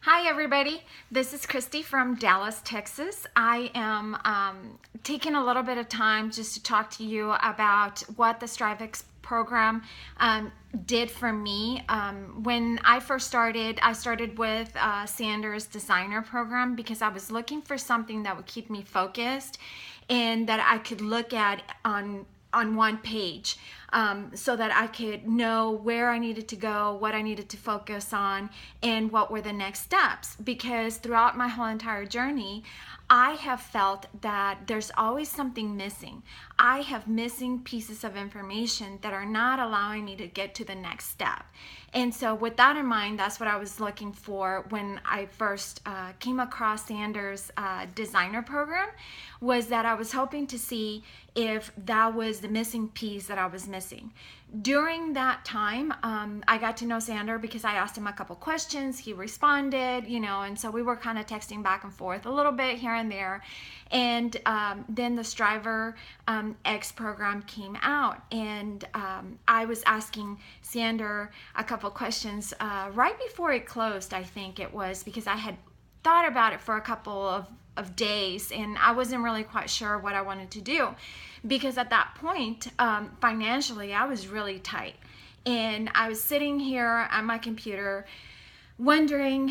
Hi everybody, this is Cristie from Dallas, Texas. I am taking a little bit of time just to talk to you about what the StryvX program did for me. When I first started, I started with Sanders Designer Program because I was looking for something that would keep me focused and that I could look at on one page, so that I could know where I needed to go, what I needed to focus on, and what were the next steps. Because throughout my whole entire journey, I have felt that there's always something missing. I have missing pieces of information that are not allowing me to get to the next step. And so with that in mind, that's what I was looking for when I first came across Sanders' designer program, was that I was hoping to see if that was the missing piece that I was missing. During that time, I got to know Sander because I asked him a couple questions. He responded, and so we were kind of texting back and forth a little bit here and there. And then the StryvX program came out, and I was asking Sander a couple questions right before it closed, I think it was, because I had thought about it for a couple of days and I wasn't really quite sure what I wanted to do, because at that point financially I was really tight, and I was sitting here at my computer wondering,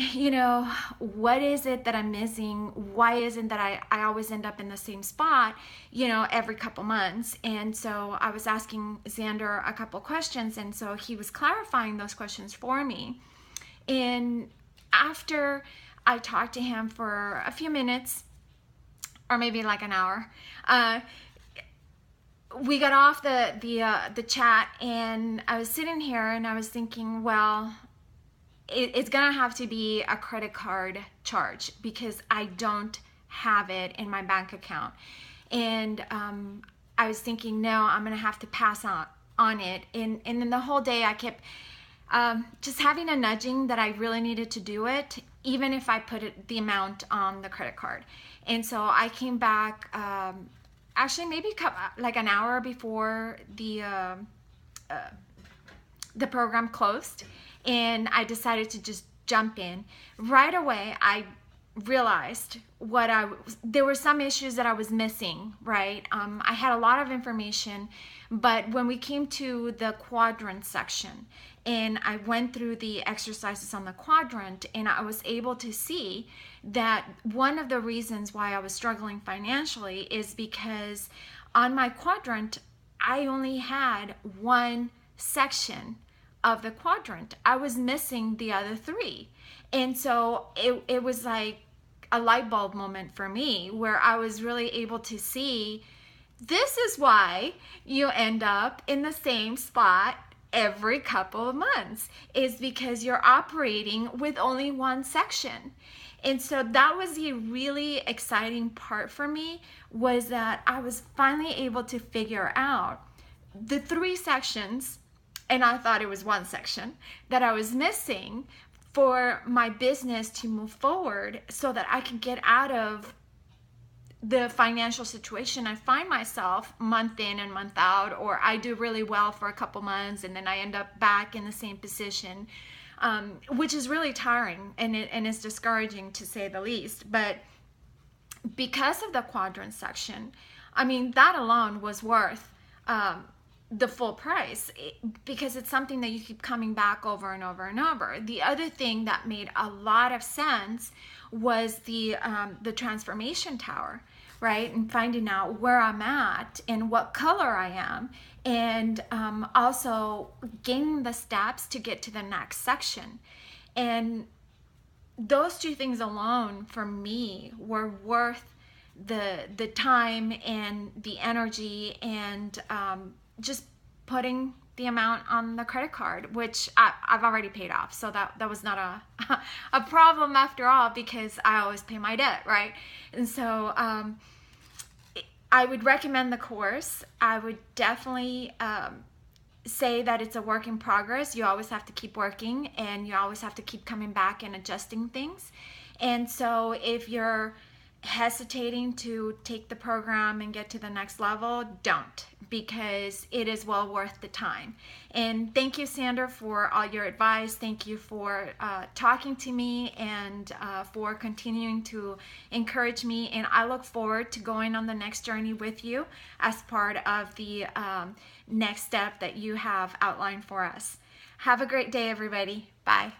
what is it that I'm missing? Why isn't that I always end up in the same spot, every couple months? And so I was asking Xander a couple questions, and so he was clarifying those questions for me. And after I talked to him for a few minutes, or maybe like an hour, we got off the chat, and I was sitting here and I was thinking, well, it's gonna have to be a credit card charge because I don't have it in my bank account. And I was thinking, no, I'm gonna have to pass on it. And then the whole day I kept just having a nudging that I really needed to do it, even if I put the amount on the credit card. And so I came back actually maybe like an hour before the program closed, and I decided to just jump in. Right away, I realized there were some issues that I was missing, right? I had a lot of information, but when we came to the quadrant section, and I went through the exercises on the quadrant, and I was able to see that one of the reasons why I was struggling financially is because on my quadrant, I only had one section of the quadrant. I was missing the other three. And so it was like a light bulb moment for me, where I was really able to see, this is why you end up in the same spot every couple of months, is because you're operating with only one section. And so that was the really exciting part for me, was that I was finally able to figure out the three sections, and I thought it was one section, that I was missing for my business to move forward, so that I could get out of the financial situation I find myself month in and month out, or I do really well for a couple months and then I end up back in the same position, which is really tiring and it's discouraging, to say the least. But because of the quadrant section, I mean, that alone was worth the full price, because it's something that you keep coming back over and over and over. The other thing that made a lot of sense was the transformation tower, right? And finding out where I'm at and what color I am, and also gaining the steps to get to the next section. And those two things alone for me were worth the time and the energy, and just putting the amount on the credit card, which I've already paid off. So that was not a problem after all, because I always pay my debt, right? And so I would recommend the course. I would definitely say that it's a work in progress. You always have to keep working, and you always have to keep coming back and adjusting things. And so if you're hesitating to take the program and get to the next level, don't, because it is well worth the time. And thank you, Sandra, for all your advice. Thank you for talking to me and for continuing to encourage me. And I look forward to going on the next journey with you as part of the next step that you have outlined for us. Have a great day, everybody. Bye.